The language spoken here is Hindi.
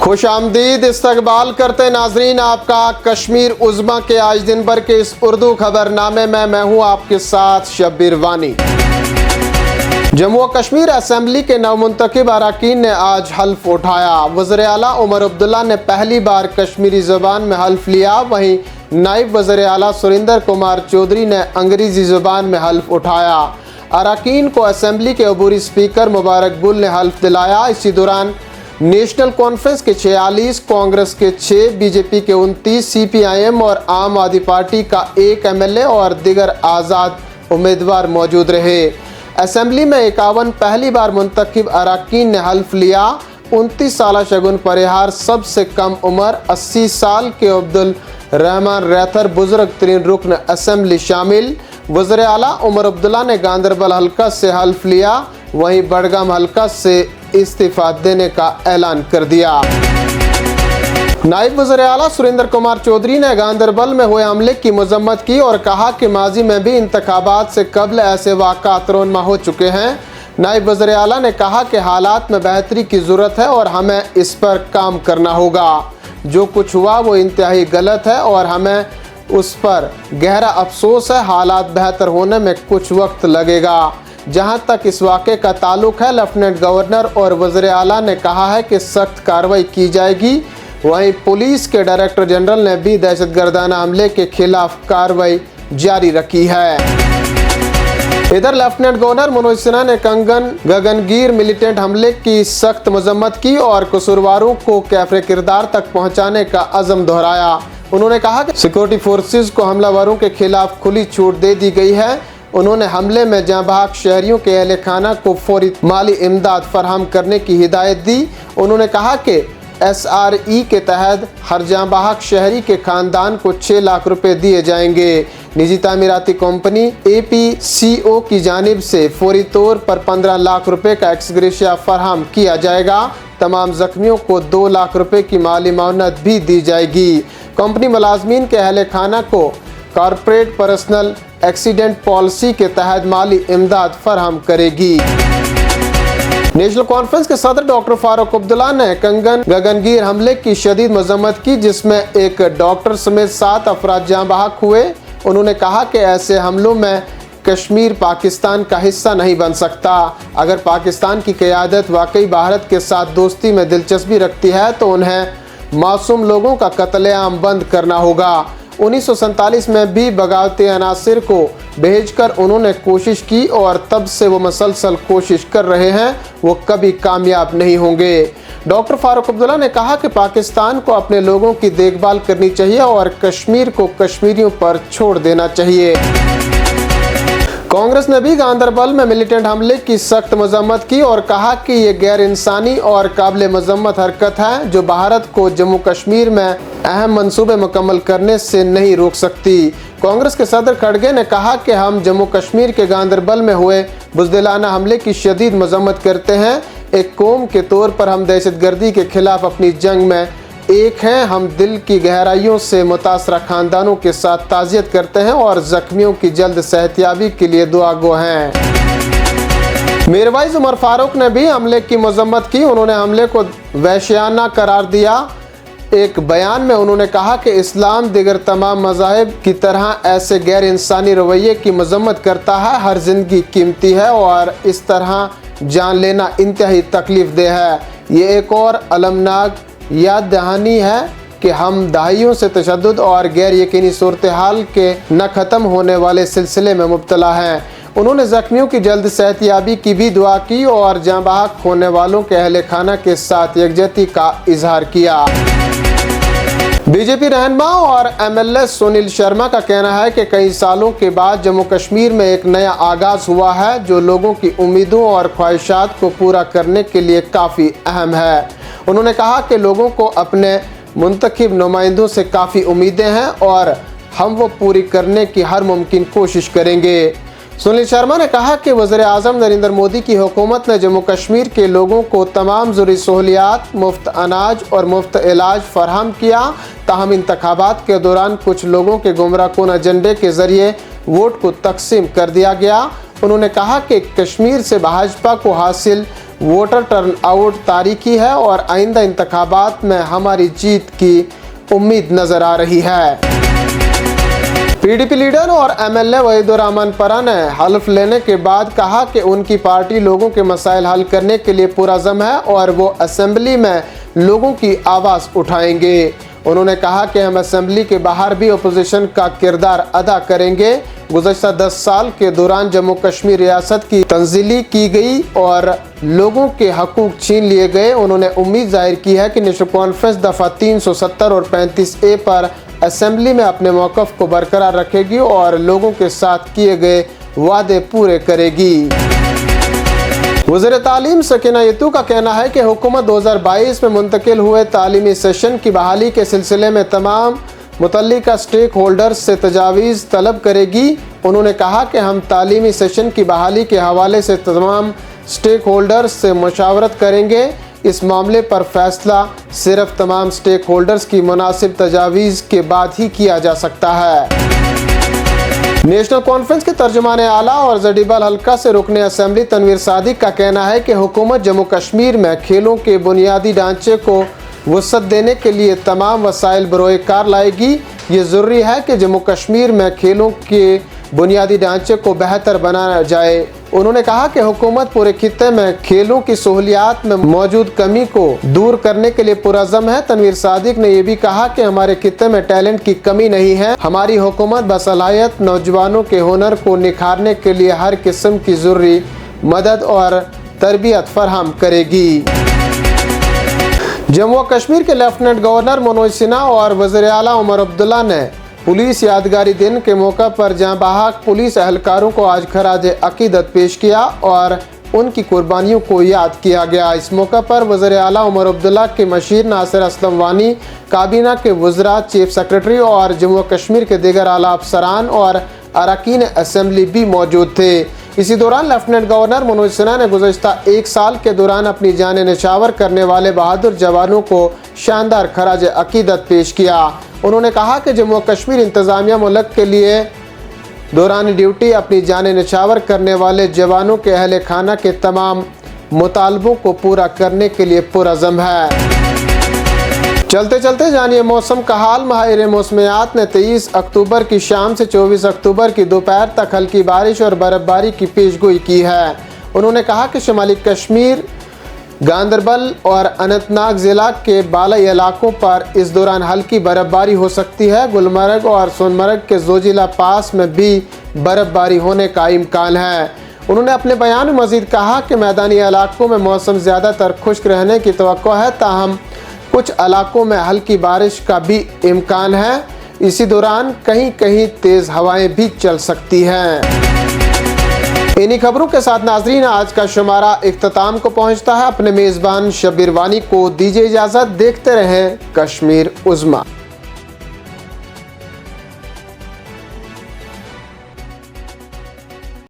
खुश आमदीद इस्तकबाल करते नाजरीन आपका कश्मीर उज़्मा के आज दिन भर के इस उर्दू खबरनामे में मैं हूं आपके साथ शब्बीर वानी। जम्मू व कश्मीर असेंबली के नवमुंतखब अरकान ने आज हल्फ उठाया। वज़ीर आला उमर अब्दुल्ला ने पहली बार कश्मीरी ज़बान में हल्फ लिया। वहीं नायब वज़ीर आला सुरेंद्र कुमार चौधरी ने अंग्रेज़ी ज़बान में हल्फ उठाया। अरकान को असेंबली के अबूरी स्पीकर मुबारक गुल ने हल्फ दिलाया। इसी दौरान नेशनल कॉन्फ्रेंस के 46, कांग्रेस के 6, बीजेपी के 29, CPIM और आम आदमी पार्टी का 1 MLA और दिगर आज़ाद उम्मीदवार मौजूद रहे। असेंबली में 51 पहली बार मुंतखब अरकान ने हल्फ लिया। 29 साल शगुन परिहार, सबसे कम उम्र 80 साल के अब्दुल रहमान रैथर बुजुर्ग तरीन रुकन असेंबली शामिल। वज़ीर आला उमर अब्दुल्ला ने गांदरबल हल्का से हल्फ लिया। वहीं बडगाम हल्का से इस्तीफा देने का ऐलान कर दिया। नायब वज़ीर आला सुरेंद्र कुमार चौधरी ने गांदरबल में हुए हमले की मजम्मत की और कहा कि माजी में भी इंतखाबात से कबल ऐसे वाक़ात रोनमा हो चुके हैं। नायब वज़ीर आला ने कहा कि हालात में बेहतरी की ज़रूरत है और हमें इस पर काम करना होगा। जो कुछ हुआ वो इंतहाई गलत है और हमें उस पर गहरा अफसोस है। हालात बेहतर होने में कुछ वक्त लगेगा। जहां तक इस वाक़े का ताल्लुक है, लेफ्टिनेंट गवर्नर और वज़ीर आला ने कहा है कि सख्त कार्रवाई की जाएगी। वहीं पुलिस के डायरेक्टर जनरल ने भी दहशतगर्दाना हमले के खिलाफ कार्रवाई जारी रखी है। इधर लेफ्टिनेंट गवर्नर मनोज सिन्हा ने गगनगीर मिलिटेंट हमले की सख्त मजम्मत की और कसूरवारों को कैफरे किरदार तक पहुंचाने का अज़म दोहराया। उन्होंने कहा कि सिक्योरिटी फोर्सेज को हमलावरों के खिलाफ खुली छूट दे दी गई है। उन्होंने हमले में जाँ बहक शहरियों के अहले खाना को फौरी माली इमदाद फराहम करने की हिदायत दी। उन्होंने कहा कि SRE के तहत हर जाँ बहक शहरी के खानदान को 6 लाख रुपए दिए जाएंगे। निजी तामीराती कंपनी APCO की जानिब से फौरी तौर पर 15 लाख रुपए का एक्सग्रेशिया फराहम किया जाएगा। तमाम जख्मियों को 2 लाख रुपए की माली मावनत भी दी जाएगी। कंपनी मुलाजमीन के अहले खाना को कॉरपोरेट पर्सनल एक्सीडेंट पॉलिसी के तहत माली इमदाद फराहम करेगी। नेशनल कॉन्फ्रेंस के सदर डॉक्टर फारूक अब्दुल्ला ने गगनगीर हमले की शदीद मजम्मत की, जिसमें एक डॉक्टर समेत 7 अफराद जाँ बहक हुए। उन्होंने कहा कि ऐसे हमलों में कश्मीर पाकिस्तान का हिस्सा नहीं बन सकता। अगर पाकिस्तान की क़यादत वाकई भारत के साथ दोस्ती में दिलचस्पी रखती है तो उन्हें मासूम लोगों का कत्लेआम बंद करना होगा। 1947 में भी बगावती अनासिर को भेजकर उन्होंने कोशिश की और तब से वो मसलसल कोशिश कर रहे हैं। वो कभी कामयाब नहीं होंगे। डॉक्टर फारूक अब्दुल्ला ने कहा कि पाकिस्तान को अपने लोगों की देखभाल करनी चाहिए और कश्मीर को कश्मीरियों पर छोड़ देना चाहिए। कांग्रेस ने भी गांदरबल में मिलिटेंट हमले की सख्त मजम्मत की और कहा कि ये गैर इंसानी और काबिल मजम्मत हरकत है जो भारत को जम्मू कश्मीर में अहम मंसूबे मुकम्मल करने से नहीं रोक सकती। कांग्रेस के सदर खड़गे ने कहा कि हम जम्मू कश्मीर के गांदरबल में हुए बुज़दिलाना हमले की शदीद मजम्मत करते हैं। एक कौम के तौर पर हम दहशतगर्दी के खिलाफ अपनी जंग में एक हैं। हम दिल की गहराइयों से मुतासरा खानदानों के साथ ताज़ियत करते हैं और जख्मियों की जल्द सेहतयाबी के लिए दुआगो हैं। मीरवाइज उमर फारूक ने भी हमले की मजम्मत की। उन्होंने हमले को वहशियाना करार दिया। एक बयान में उन्होंने कहा कि इस्लाम दिगर तमाम मज़ाहिब की तरह ऐसे गैर इंसानी रवैये की मजम्मत करता है। हर जिंदगी कीमती है और इस तरह जान लेना इंतहाई तकलीफ दे है। ये एक और अलमनाक याद दहानी है कि हम दहाइयों से तशद्दुद और गैर यकीनी सूरत हाल के न ख़त्म होने वाले सिलसिले में मुब्तला हैं। उन्होंने ज़ख्मियों की जल्द सेहतयाबी की भी दुआ की और जाँ बहक होने वालों के अहले खाना के साथ यकजहती का इजहार किया। बीजेपी रहनुमा और MLA सुनील शर्मा का कहना है कि कई सालों के बाद जम्मू कश्मीर में एक नया आगाज़ हुआ है जो लोगों की उम्मीदों और ख्वाहिशात को पूरा करने के लिए काफ़ी अहम है। उन्होंने कहा कि लोगों को अपने मुंतखब नुमाइंदों से काफ़ी उम्मीदें हैं और हम वो पूरी करने की हर मुमकिन कोशिश करेंगे। सुनील शर्मा ने कहा कि वज़ीर आज़म नरेंद्र मोदी की हुकूमत ने जम्मू कश्मीर के लोगों को तमाम ज़रूरी सहूलियात, मुफ्त अनाज और मुफ्त इलाज फराहम किया। ताहम इंतखाबात के दौरान कुछ लोगों के गुमराहकुन एजेंडे के ज़रिए वोट को तकसीम कर दिया गया। उन्होंने कहा कि कश्मीर से भाजपा को हासिल वोटर टर्नआउट तारीखी है और आइंदा इंतखाबात में हमारी जीत की उम्मीद नजर आ रही है। पीडीपी लीडर और एमएलए वहीदुर्रहमान परा ने हल्फ लेने के बाद कहा कि उनकी पार्टी लोगों के मसाइल हल करने के लिए पुरअज़्म है और वो असेंबली में लोगों की आवाज़ उठाएंगे। उन्होंने कहा कि हम असेंबली के बाहर भी अपोजिशन का किरदार अदा करेंगे। गुज़श्ता 10 साल के दौरान जम्मू कश्मीर रियासत की तंजीली की गई और लोगों के हकूक़ छीन लिए गए। उन्होंने उम्मीद जाहिर की है कि नेशनल कॉन्फ्रेंस दफ़ा 370 और 35A पर असेंबली में अपने मौक़िफ़ को बरकरार रखेगी और लोगों के साथ किए गए वादे पूरे करेगी। वज़ीर तालीम सकीना यतू का कहना है कि हुकूमत 2022 में मुंतकिल हुए तालीमी सेशन की बहाली के सिलसिले में तमाम मुतल्लिका स्टेक होल्डर्स से तजावीज़ तलब करेगी। उन्होंने कहा कि हम तालीमी सेशन की बहाली के हवाले से तमाम स्टेक होल्डर्स से मुशावरत करेंगे। इस मामले पर फैसला सिर्फ तमाम स्टेक होल्डर्स की मुनासिब तजावीज़ के बाद ही किया जा सकता है। नेशनल कॉन्फ्रेंस के तर्जुमान आला और जडीबल हल्का से रुकने असेंबली तनवीर सादिक का कहना है कि हुकूमत जम्मू कश्मीर में खेलों के बुनियादी ढांचे को वसअत देने के लिए तमाम वसाइल बरोए कार लाएगी। ये ज़रूरी है कि जम्मू कश्मीर में खेलों के बुनियादी ढांचे को बेहतर बनाया जाए। उन्होंने कहा कि हुकूमत पूरे खित्ते में खेलों की सहूलियात में मौजूद कमी को दूर करने के लिए पुरअज़्म है। तनवीर सादिक ने यह भी कहा कि हमारे खित्ते में टैलेंट की कमी नहीं है। हमारी हुकूमत बसलाहियत नौजवानों के हुनर को निखारने के लिए हर किस्म की ज़रूरी मदद और तरबियत फराहम करेगी। जम्मू कश्मीर के लेफ्टिनेंट गवर्नर मनोज सिन्हा और वज़ीर आला उमर अब्दुल्ला ने पुलिस यादगारी दिन के मौका पर जाँ बहाक पुलिस एहलकारों को आज खराज अकीदत पेश किया और उनकी कुर्बानियों को याद किया गया। इस मौका पर वज़ीर आला उमर अब्दुल्ला के मशीर नासिर असलम वानी, काबीना के वज़रा, चीफ सेक्रेटरी और जम्मू कश्मीर के दीगर आला अफसरान और अरकान असेंबली भी मौजूद थे। इसी दौरान लेफ्टिनेंट गवर्नर मनोज सिन्हा ने गुज़श्ता 1 साल के दौरान अपनी जानें निछावर करने वाले बहादुर जवानों को शानदार खराज अकीदत पेश किया। उन्होंने कहा कि जम्मू कश्मीर इंतज़ामिया मुल्क के लिए दौरान ड्यूटी अपनी जानें निछावर करने वाले जवानों के अहल खाना के तमाम मुतालबों को पूरा करने के लिए पुरअज़्म है। चलते चलते जानिए मौसम का हाल। माहिर मौसमियात ने 23 अक्टूबर की शाम से 24 अक्टूबर की दोपहर तक हल्की बारिश और बर्फबारी की पेशगोई की है। उन्होंने कहा कि शुमाली कश्मीर, गांदरबल और अनंतनाग ज़िला के बालाई इलाकों पर इस दौरान हल्की बर्फबारी हो सकती है। गुलमर्ग और सोनमर्ग के जोजिला पास में भी बर्फबारी होने का इम्कान है। उन्होंने अपने बयान में मज़ीद कहा कि मैदानी इलाकों में मौसम ज़्यादातर खुश्क रहने की तवक्को है, ताहम कुछ इलाकों में हल्की बारिश का भी इम्कान है। इसी दौरान कहीं कहीं तेज़ हवाएं भी चल सकती हैं। इन्हीं खबरों के साथ नाजरीन आज का शुमारा इख्तिताम को पहुंचता है। अपने मेज़बान शब्बीर वानी को दीजिए इजाज़त। देखते रहें कश्मीर उज़्मा।